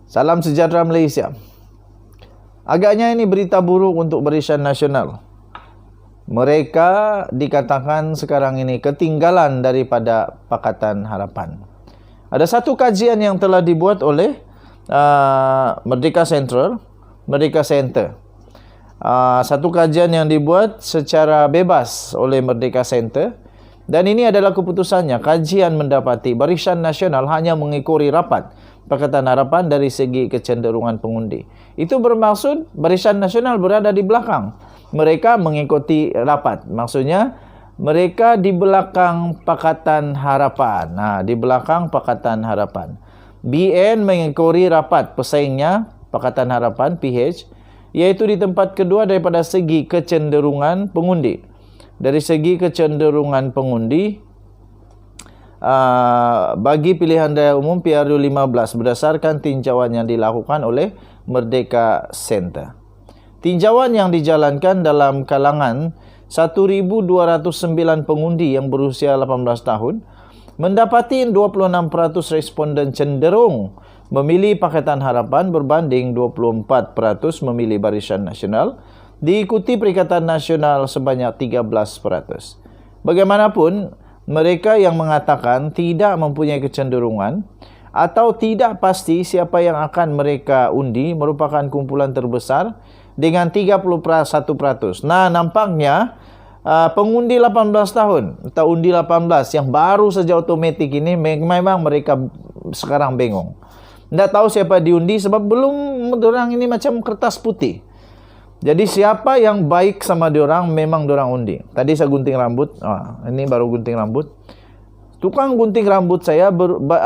Salam sejahtera Malaysia. Agaknya ini berita buruk untuk Barisan Nasional. Mereka dikatakan sekarang ini ketinggalan daripada Pakatan Harapan. Ada satu kajian yang telah dibuat oleh Merdeka Center. Satu kajian yang dibuat secara bebas oleh Merdeka Center. Dan ini adalah keputusannya. Kajian mendapati Barisan Nasional hanya mengikuti rapat Pakatan Harapan dari segi kecenderungan pengundi. Itu bermaksud Barisan Nasional berada di belakang. Mereka mengikuti rapat. Maksudnya mereka di belakang Pakatan Harapan. Di belakang Pakatan Harapan. BN mengikuti rapat pesaingnya Pakatan Harapan PH, iaitu di tempat kedua daripada segi kecenderungan pengundi. Dari segi kecenderungan pengundi bagi pilihan raya umum PRU 15 berdasarkan tinjauan yang dilakukan oleh Merdeka Center. Tinjauan yang dijalankan dalam kalangan 1,209 pengundi yang berusia 18 tahun mendapati 26% responden cenderung memilih Pakatan Harapan berbanding 24% memilih Barisan Nasional, diikuti Perikatan Nasional sebanyak 13%. Bagaimanapun, mereka yang mengatakan tidak mempunyai kecenderungan atau tidak pasti siapa yang akan mereka undi merupakan kumpulan terbesar dengan 31%. Nampaknya pengundi 18 tahun atau undi 18 yang baru saja otomatik ini memang mereka sekarang bingung. Tidak tahu siapa diundi sebab belum dorang ini macam kertas putih. Jadi siapa yang baik sama diorang memang diorang undi. Tadi saya gunting rambut. Ini baru gunting rambut. Tukang gunting rambut saya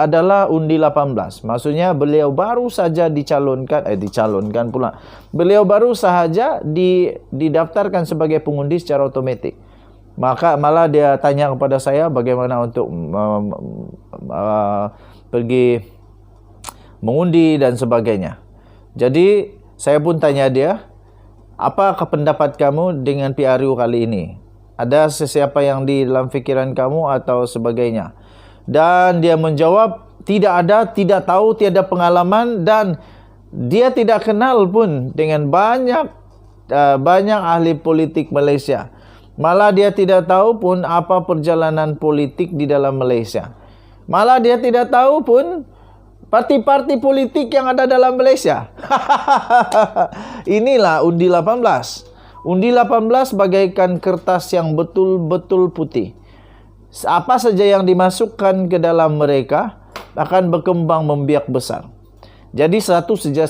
adalah undi 18. Maksudnya beliau baru saja dicalonkan pula. Beliau baru sahaja didaftarkan sebagai pengundi secara otomatik. Maka malah dia tanya kepada saya bagaimana untuk pergi mengundi dan sebagainya. Jadi saya pun tanya dia, apa pendapat kamu dengan PRU kali ini? Ada sesiapa yang di dalam fikiran kamu atau sebagainya? Dan dia menjawab, tidak ada, tidak tahu, tiada pengalaman, dan dia tidak kenal pun dengan banyak ahli politik Malaysia. Malah dia tidak tahu pun apa perjalanan politik di dalam Malaysia. Malah dia tidak tahu pun parti-parti politik yang ada dalam Malaysia. Inilah undi 18. Undi 18 bagaikan kertas yang betul-betul putih. Apa saja yang dimasukkan ke dalam mereka akan berkembang membiak besar. Jadi satu saja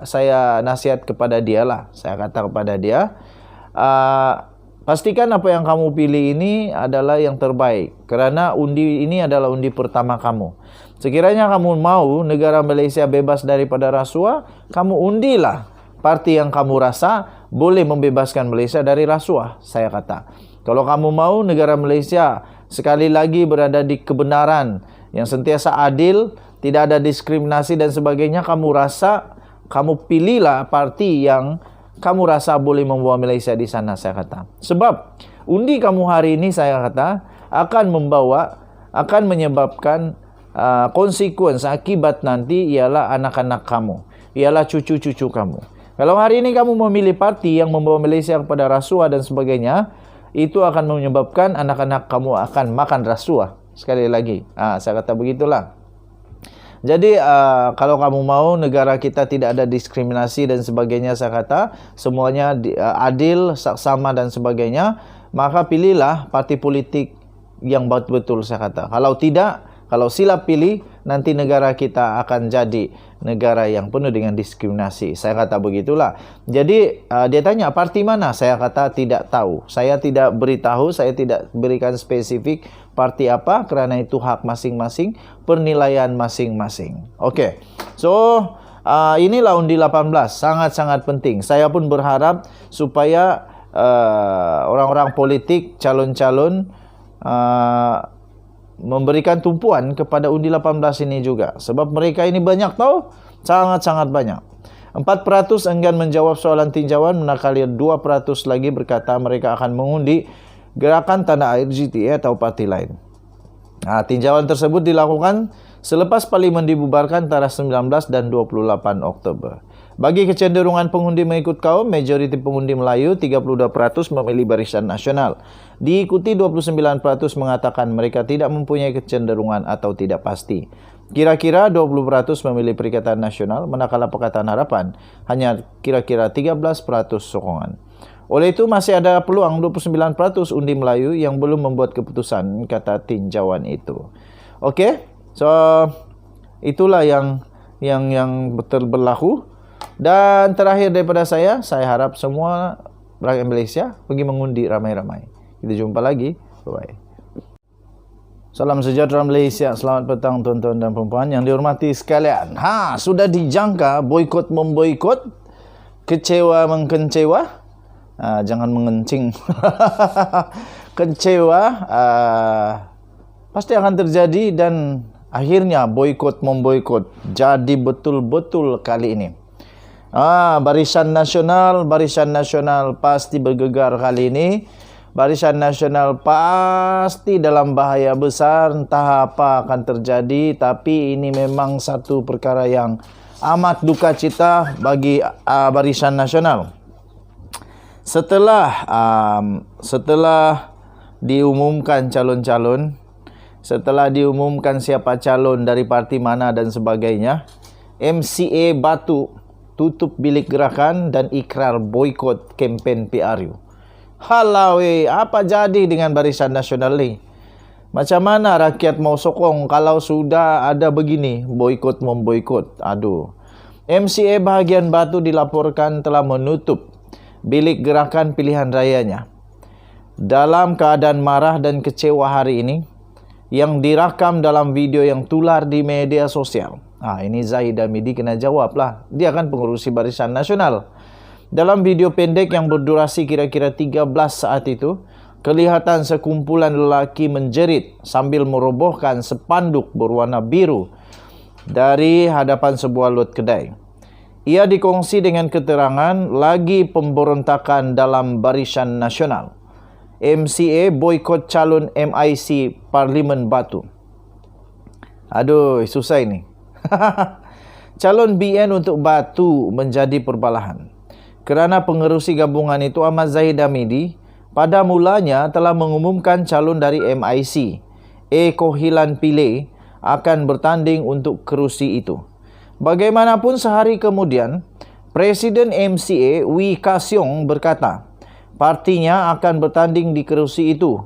saya nasihat kepada dia lah. Saya kata kepada dia, pastikan apa yang kamu pilih ini adalah yang terbaik. Kerana undi ini adalah undi pertama kamu. Sekiranya kamu mau negara Malaysia bebas daripada rasuah, kamu undilah parti yang kamu rasa boleh membebaskan Malaysia dari rasuah, saya kata. Kalau kamu mau negara Malaysia sekali lagi berada di kebenaran yang sentiasa adil, tidak ada diskriminasi dan sebagainya, kamu pilihlah parti yang kamu rasa boleh membawa Malaysia di sana, saya kata. Sebab undi kamu hari ini, saya kata, akan menyebabkan konsekuensi akibat nanti ialah anak-anak kamu, ialah cucu-cucu kamu. Kalau hari ini kamu memilih parti yang membawa Malaysia kepada rasuah dan sebagainya, itu akan menyebabkan anak-anak kamu akan makan rasuah. Sekali lagi, saya kata begitulah. Jadi kalau kamu mau negara kita tidak ada diskriminasi dan sebagainya, saya kata semuanya adil, saksama dan sebagainya, maka pilihlah parti politik yang betul-betul, saya kata. Kalau tidak, kalau silap pilih, nanti negara kita akan jadi negara yang penuh dengan diskriminasi. Saya kata begitulah. Jadi dia tanya parti mana? Saya kata tidak tahu. Saya tidak beritahu, saya tidak berikan spesifik parti apa, kerana itu hak masing-masing, penilaian masing-masing. Okey. So inilah undi 18, sangat-sangat penting. Saya pun berharap supaya orang-orang politik, calon-calon memberikan tumpuan kepada undi 18 ini juga. Sebab mereka ini banyak tahu, sangat-sangat banyak. 4% enggan menjawab soalan tinjauan, manakala 2% lagi berkata mereka akan mengundi Gerakan Tanah Air GTA atau parti lain. Tinjauan tersebut dilakukan selepas Parlimen dibubarkan tarikh 19 dan 28 Oktober. Bagi kecenderungan pengundi mengikut kaum, majoriti pengundi Melayu 32% memilih Barisan Nasional. Diikuti 29% mengatakan mereka tidak mempunyai kecenderungan atau tidak pasti. Kira-kira 20% memilih Perikatan Nasional, manakala Pakatan Harapan hanya kira-kira 13% sokongan. Oleh itu masih ada peluang 29% undi Melayu yang belum membuat keputusan, kata tinjauan itu. Okey, so itulah yang betul berlaku. Dan terakhir daripada saya harap semua rakyat Malaysia pergi mengundi ramai-ramai. Kita jumpa lagi. Bye-bye. Salam sejahtera Malaysia. Selamat petang tuan-tuan dan puan-puan yang dihormati sekalian. Sudah dijangka boikot memboikot, kecewa mengkecewa. Jangan mengencing. Kecewa pasti akan terjadi dan akhirnya boikot memboikot jadi betul-betul kali ini. Barisan Nasional pasti bergegar kali ini. Barisan Nasional pasti dalam bahaya besar, entah apa akan terjadi, tapi ini memang satu perkara yang amat duka cita bagi Barisan Nasional. Setelah diumumkan calon-calon, setelah diumumkan siapa calon dari parti mana dan sebagainya, MCA Batu tutup bilik gerakan dan ikrar boikot kempen PRU. Halawi, apa jadi dengan Barisan Nasional ni? Macam mana rakyat mau sokong kalau sudah ada begini, boikot memboikot? Aduh. MCA bahagian Batu dilaporkan telah menutup bilik gerakan pilihan rayanya. Dalam keadaan marah dan kecewa hari ini, yang direkam dalam video yang tular di media sosial. Ini Zahid Hamidi kena jawab lah. Dia kan pengurusi Barisan Nasional. Dalam video pendek yang berdurasi kira-kira 13 saat itu, kelihatan sekumpulan lelaki menjerit sambil merobohkan spanduk berwarna biru dari hadapan sebuah lot kedai. Ia dikongsi dengan keterangan lagi pemberontakan dalam Barisan Nasional. MCA boikot calon MIC Parlimen Batu. Aduh, susah ini. Calon BN untuk Batu menjadi perbalahan. Kerana pengerusi gabungan itu Ahmad Zahid Hamidi pada mulanya telah mengumumkan calon dari MIC, Kohilan Pillay, akan bertanding untuk kerusi itu. Bagaimanapun sehari kemudian, Presiden MCA Wee Ka Siong berkata, partinya akan bertanding di kerusi itu.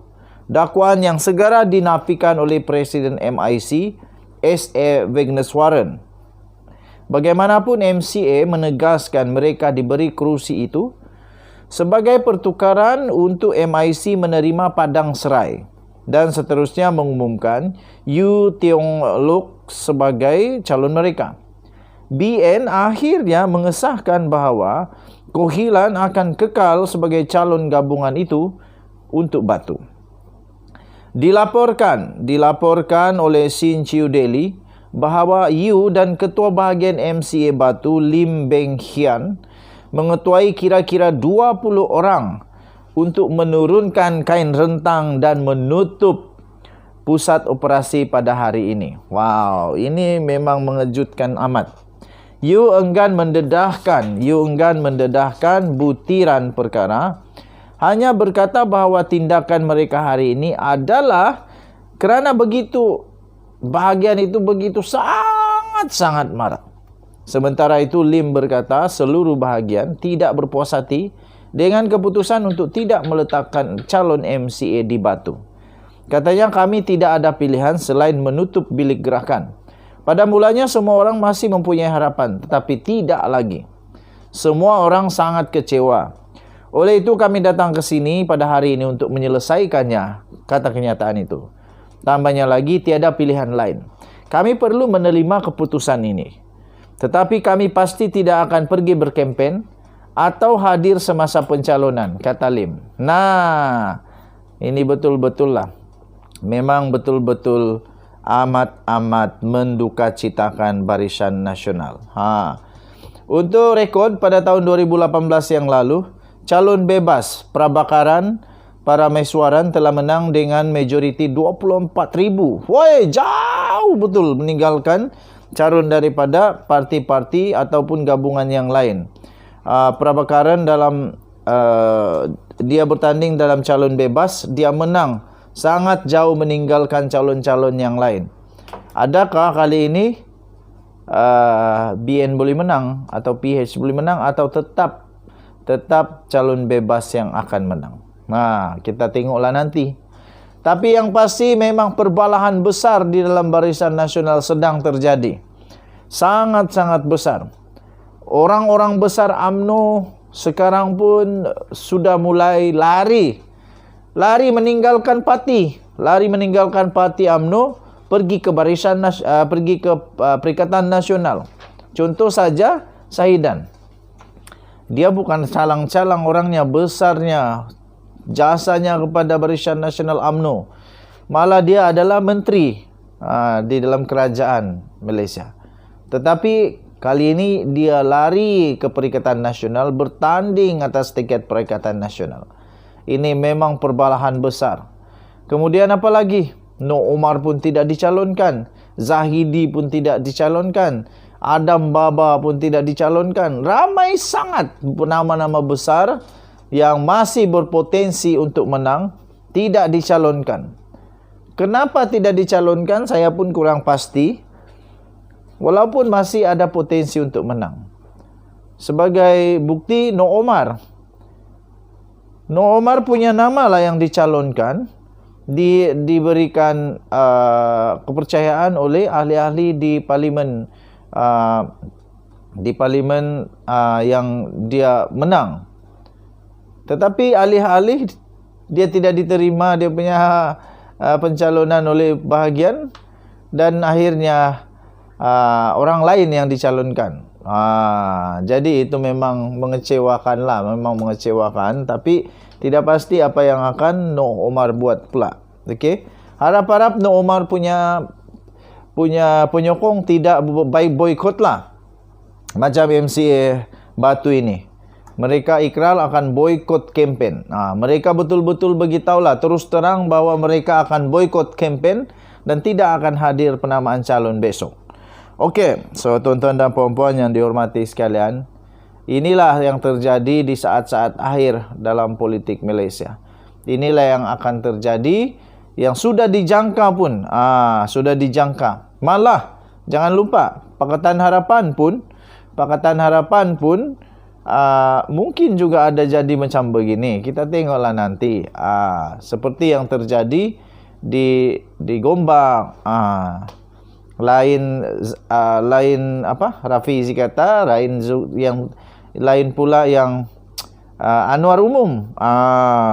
Dakwaan yang segera dinafikan oleh Presiden MIC, S.A. Vigneswaran. Bagaimanapun MCA menegaskan mereka diberi kerusi itu sebagai pertukaran untuk MIC menerima padang serai dan seterusnya mengumumkan Yu Tiong Look sebagai calon mereka. BN akhirnya mengesahkan bahawa Kohilan akan kekal sebagai calon gabungan itu untuk Batu. Dilaporkan oleh Sin Chiu Daily bahawa Yu dan Ketua Bahagian MCA Batu Lim Beng Hian mengetuai kira-kira 20 orang untuk menurunkan kain rentang dan menutup pusat operasi pada hari ini. Wow, ini memang mengejutkan amat. Yu enggan mendedahkan butiran perkara, hanya berkata bahawa tindakan mereka hari ini adalah kerana bahagian itu begitu sangat marah. Sementara itu Lim berkata seluruh bahagian tidak berpuas hati dengan keputusan untuk tidak meletakkan calon MCA di Batu. Katanya kami tidak ada pilihan selain menutup bilik gerakan. Pada mulanya semua orang masih mempunyai harapan, tetapi tidak lagi. Semua orang sangat kecewa. Oleh itu kami datang ke sini pada hari ini untuk menyelesaikannya, kata kenyataan itu. Tambahnya lagi, tiada pilihan lain. Kami perlu menerima keputusan ini. Tetapi kami pasti tidak akan pergi berkempen atau hadir semasa pencalonan, kata Lim. Nah, ini betul-betul lah. Memang betul-betul amat mendukacitakan Barisan Nasional. Untuk rekod pada tahun 2018 yang lalu, calon bebas Prabakaran Parameswaran telah menang dengan majoriti 24,000. Woi, jauh betul meninggalkan calon daripada parti-parti ataupun gabungan yang lain. Prabakaran dalam dia bertanding dalam calon bebas, dia menang sangat jauh meninggalkan calon-calon yang lain. Adakah kali ini BN boleh menang atau PH boleh menang, atau tetap calon bebas yang akan menang? Nah, kita tengoklah nanti. Tapi yang pasti memang perbalahan besar di dalam Barisan Nasional sedang terjadi. Sangat-sangat besar. Orang-orang besar UMNO sekarang pun sudah mulai lari meninggalkan parti, UMNO, pergi ke Perikatan Nasional. Contoh saja Syahidan. Dia bukan calang-calang orangnya, besarnya, jasanya kepada Barisan Nasional UMNO. Malah dia adalah menteri di dalam kerajaan Malaysia. Tetapi kali ini dia lari ke Perikatan Nasional, bertanding atas tiket Perikatan Nasional. Ini memang perbalahan besar. Kemudian apa lagi? Noh Omar pun tidak dicalonkan, Zahidi pun tidak dicalonkan, Adam Baba pun tidak dicalonkan. Ramai sangat nama-nama besar yang masih berpotensi untuk menang tidak dicalonkan. Kenapa tidak dicalonkan? Saya pun kurang pasti. Walaupun masih ada potensi untuk menang. Sebagai bukti, Noh Omar punya nama lah yang dicalonkan, diberikan kepercayaan oleh ahli-ahli di parlimen, yang dia menang. Tetapi alih-alih dia tidak diterima dia punya pencalonan oleh bahagian, dan akhirnya orang lain yang dicalonkan. Jadi itu memang mengecewakan lah, tapi tidak pasti apa yang akan Noh Omar buat pula. Okey, harap-harap Noh Omar punya penyokong tidak baik boikot lah, macam MCA Batu ini. Mereka ikrar akan boikot kempen. Mereka betul-betul beritahulah terus terang bahawa mereka akan boikot kempen dan tidak akan hadir penamaan calon besok. Okey, so tuan-tuan dan puan-puan yang dihormati sekalian, inilah yang terjadi di saat-saat akhir dalam politik Malaysia. Inilah yang akan terjadi, yang sudah dijangka pun. Sudah dijangka. Malah, jangan lupa, Pakatan Harapan pun mungkin juga ada jadi macam begini. Kita tengoklah nanti. Seperti yang terjadi di Gombak. Lain Rafizi kata, lain pula yang Anwar Umum.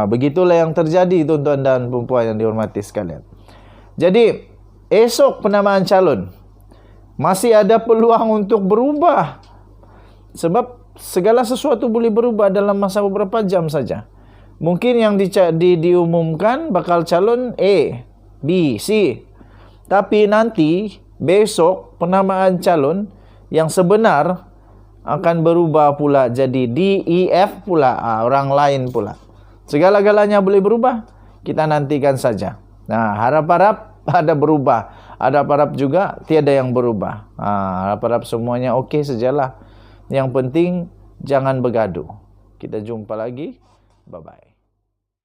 Begitulah yang terjadi, tuan-tuan dan puan-puan yang dihormati sekalian. Jadi esok penamaan calon masih ada peluang untuk berubah, sebab segala sesuatu boleh berubah dalam masa beberapa jam saja. Mungkin yang diumumkan bakal calon A, B, C, tapi nanti besok penamaan calon yang sebenar akan berubah pula jadi D, E, F pula, orang lain pula. Segala-galanya boleh berubah. Kita nantikan saja. Nah, harap-harap ada berubah. Harap-harap juga tiada yang berubah. Harap-harap semuanya okey sajalah. Yang penting jangan bergaduh. Kita jumpa lagi. Bye-bye.